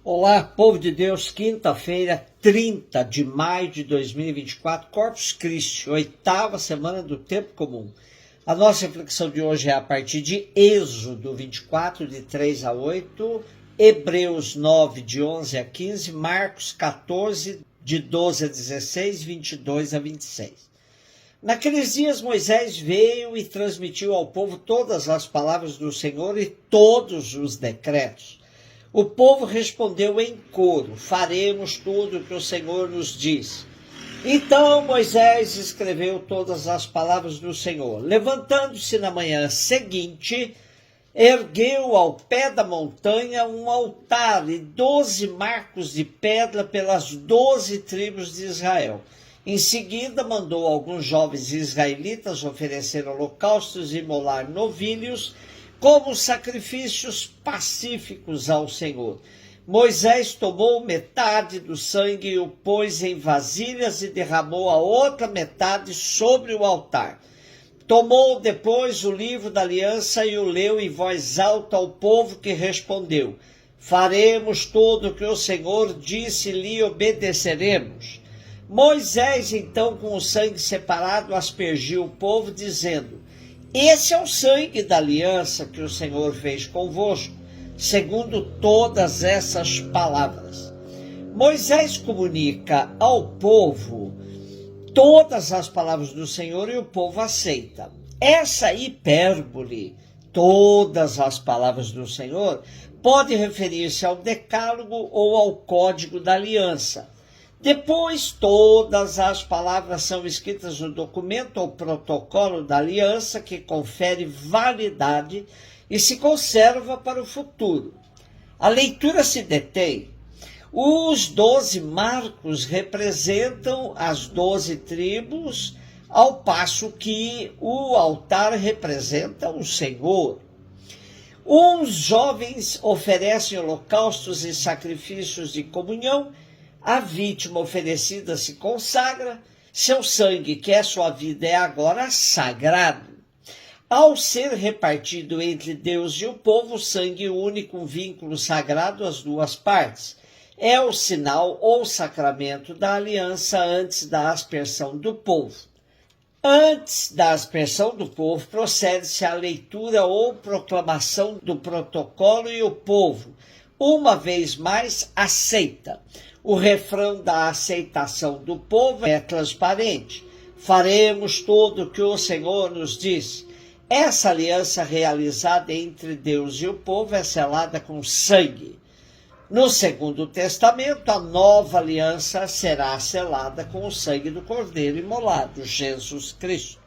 Olá, povo de Deus, quinta-feira, 30 de maio de 2024, Corpus Christi, oitava semana do tempo comum. A nossa reflexão de hoje é a partir de Êxodo 24, de 3 a 8, Hebreus 9, de 11 a 15, Marcos 14, de 12 a 16, 22 a 26. Naqueles dias Moisés veio e transmitiu ao povo todas as palavras do Senhor e todos os decretos. O povo respondeu em coro: faremos tudo o que o Senhor nos diz. Então Moisés escreveu todas as palavras do Senhor. Levantando-se na manhã seguinte, ergueu ao pé da montanha um altar e 12 marcos de pedra pelas 12 tribos de Israel. Em seguida mandou alguns jovens israelitas oferecer holocaustos e imolar novilhos como sacrifícios pacíficos ao Senhor. Moisés tomou metade do sangue e o pôs em vasilhas e derramou a outra metade sobre o altar. Tomou depois o livro da aliança e o leu em voz alta ao povo, que respondeu: faremos tudo o que o Senhor disse e lhe obedeceremos. Moisés, então, com o sangue separado, aspergiu o povo, dizendo: esse é o sangue da aliança que o Senhor fez convosco, segundo todas essas palavras. Moisés comunica ao povo todas as palavras do Senhor e o povo aceita. Essa hipérbole, todas as palavras do Senhor, pode referir-se ao decálogo ou ao código da aliança. Depois, todas as palavras são escritas no documento ou protocolo da aliança, que confere validade e se conserva para o futuro. A leitura se detém. Os 12 marcos representam as 12 tribos, ao passo que o altar representa o Senhor. Uns jovens oferecem holocaustos e sacrifícios de comunhão. A vítima oferecida se consagra, seu sangue, que é sua vida, é agora sagrado. Ao ser repartido entre Deus e o povo, o sangue une um vínculo sagrado às duas partes. É o sinal ou sacramento da aliança antes da aspersão do povo. Antes da aspersão do povo, procede-se à leitura ou proclamação do protocolo e o povo, uma vez mais, aceita. O refrão da aceitação do povo é transparente: faremos tudo o que o Senhor nos diz. Essa aliança realizada entre Deus e o povo é selada com sangue. No Segundo Testamento, a nova aliança será selada com o sangue do Cordeiro imolado, Jesus Cristo.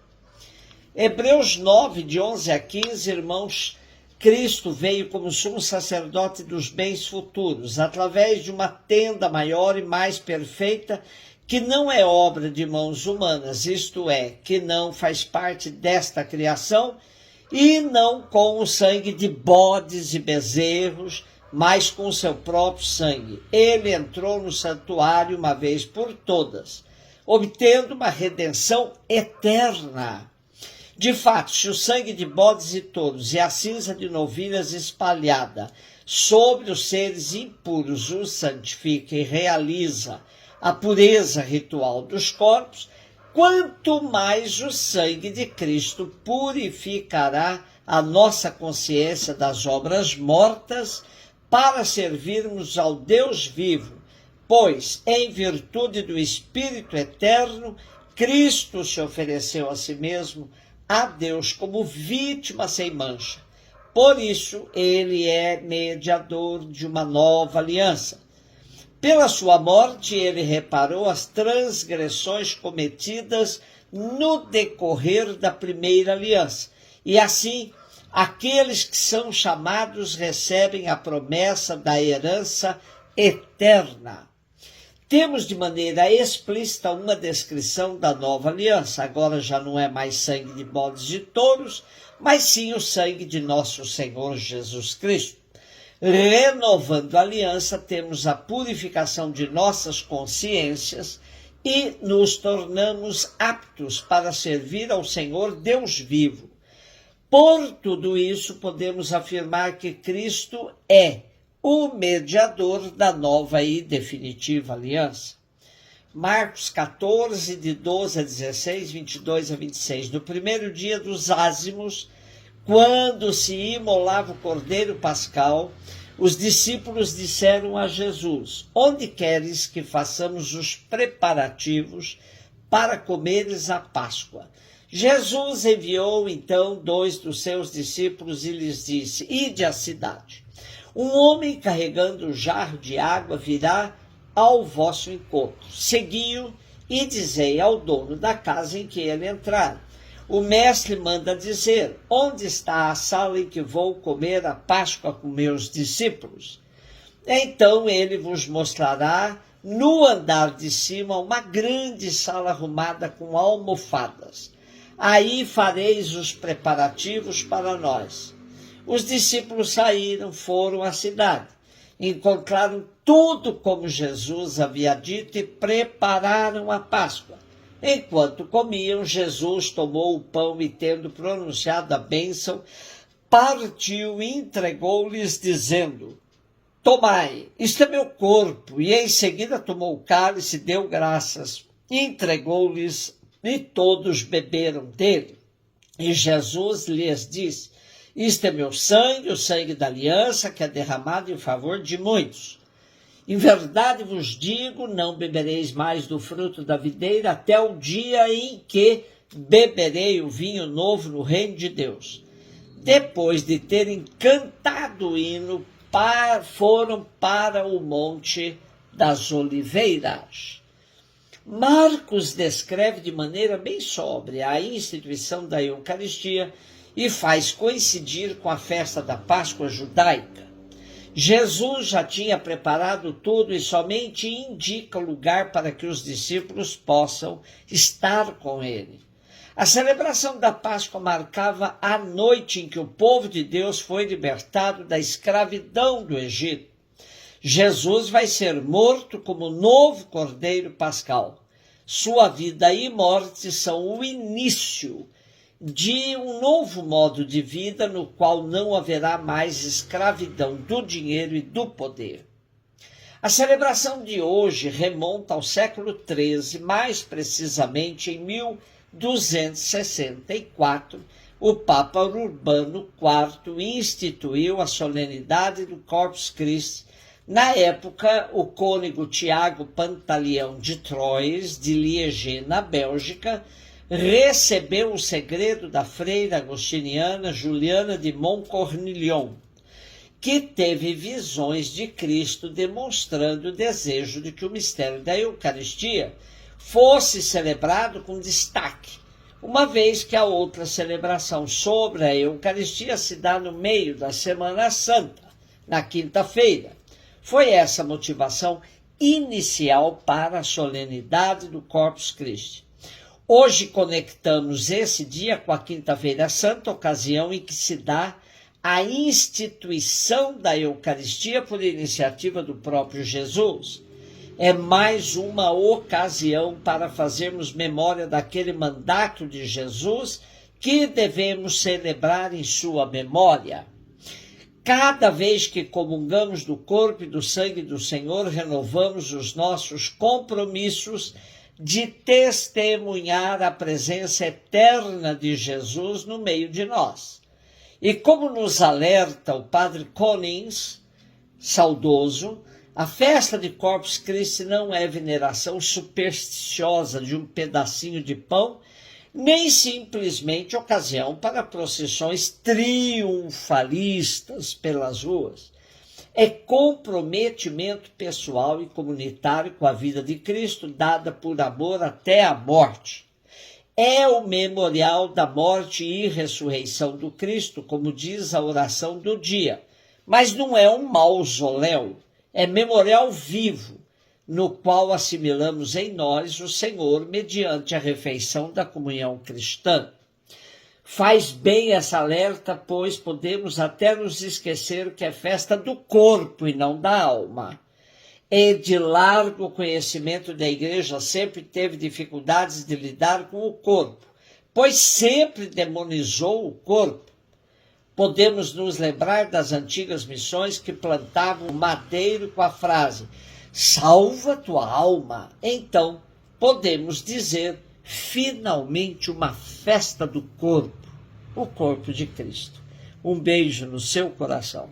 Hebreus 9, de 11 a 15, irmãos, Cristo veio como sumo sacerdote dos bens futuros, através de uma tenda maior e mais perfeita, que não é obra de mãos humanas, isto é, que não faz parte desta criação, e não com o sangue de bodes e bezerros, mas com o seu próprio sangue. Ele entrou no santuário uma vez por todas, obtendo uma redenção eterna. De fato, se o sangue de bodes e touros e a cinza de novilhas espalhada sobre os seres impuros os santifica e realiza a pureza ritual dos corpos, quanto mais o sangue de Cristo purificará a nossa consciência das obras mortas para servirmos ao Deus vivo, pois, em virtude do Espírito eterno, Cristo se ofereceu a si mesmo a Deus como vítima sem mancha. Por isso, ele é mediador de uma nova aliança. Pela sua morte, ele reparou as transgressões cometidas no decorrer da primeira aliança. E assim, aqueles que são chamados recebem a promessa da herança eterna. Temos de maneira explícita uma descrição da nova aliança. Agora já não é mais sangue de bodes e touros, mas sim o sangue de nosso Senhor Jesus Cristo. Renovando a aliança, temos a purificação de nossas consciências e nos tornamos aptos para servir ao Senhor Deus vivo. Por tudo isso, podemos afirmar que Cristo é o mediador da nova e definitiva aliança. Marcos 14, de 12 a 16, 22 a 26. No primeiro dia dos ázimos, quando se imolava o cordeiro pascal, os discípulos disseram a Jesus: onde queres que façamos os preparativos para comeres a Páscoa? Jesus enviou então 2 dos seus discípulos e lhes disse: ide à cidade. Um homem carregando um jarro de água virá ao vosso encontro. Segui-o e dizei ao dono da casa em que ele entrar: o mestre manda dizer: onde está a sala em que vou comer a Páscoa com meus discípulos? Então ele vos mostrará no andar de cima uma grande sala arrumada com almofadas. Aí fareis os preparativos para nós. Os discípulos saíram, foram à cidade. Encontraram tudo como Jesus havia dito e prepararam a Páscoa. Enquanto comiam, Jesus tomou o pão e, tendo pronunciado a bênção, partiu e entregou-lhes, dizendo: tomai, isto é meu corpo. E em seguida tomou o cálice, deu graças, entregou-lhes, e todos beberam dele. E Jesus lhes disse: isto é meu sangue, o sangue da aliança, que é derramado em favor de muitos. Em verdade vos digo, não bebereis mais do fruto da videira até o dia em que beberei o vinho novo no reino de Deus. Depois de terem cantado o hino, foram para o Monte das Oliveiras. Marcos descreve de maneira bem sóbria a instituição da Eucaristia e faz coincidir com a festa da Páscoa judaica. Jesus já tinha preparado tudo e somente indica o lugar para que os discípulos possam estar com ele. A celebração da Páscoa marcava a noite em que o povo de Deus foi libertado da escravidão do Egito. Jesus vai ser morto como novo Cordeiro Pascal. Sua vida e morte são o início de um novo modo de vida no qual não haverá mais escravidão do dinheiro e do poder. A celebração de hoje remonta ao século XIII, mais precisamente em 1264, o Papa Urbano IV instituiu a solenidade do Corpus Christi. Na época, o cônego Tiago Pantaleão de Troyes, de Liège, na Bélgica, recebeu o segredo da freira agostiniana Juliana de Montcornillon, que teve visões de Cristo demonstrando o desejo de que o mistério da Eucaristia fosse celebrado com destaque, uma vez que a outra celebração sobre a Eucaristia se dá no meio da Semana Santa, na quinta-feira. Foi essa a motivação inicial para a solenidade do Corpus Christi. Hoje conectamos esse dia com a Quinta-feira Santa, ocasião em que se dá a instituição da Eucaristia por iniciativa do próprio Jesus. É mais uma ocasião para fazermos memória daquele mandato de Jesus que devemos celebrar em sua memória. Cada vez que comungamos do corpo e do sangue do Senhor, renovamos os nossos compromissos de testemunhar a presença eterna de Jesus no meio de nós. E como nos alerta o padre Collins, saudoso, a festa de Corpus Christi não é veneração supersticiosa de um pedacinho de pão, nem simplesmente ocasião para procissões triunfalistas pelas ruas. É comprometimento pessoal e comunitário com a vida de Cristo, dada por amor até a morte. É o memorial da morte e ressurreição do Cristo, como diz a oração do dia. Mas não é um mausoléu, é memorial vivo, no qual assimilamos em nós o Senhor mediante a refeição da comunhão cristã. Faz bem essa alerta, pois podemos até nos esquecer que é festa do corpo e não da alma. E de largo conhecimento da Igreja sempre teve dificuldades de lidar com o corpo, pois sempre demonizou o corpo. Podemos nos lembrar das antigas missões que plantavam o madeiro com a frase: salva tua alma. Então, podemos dizer, finalmente, uma festa do corpo, o corpo de Cristo. Um beijo no seu coração.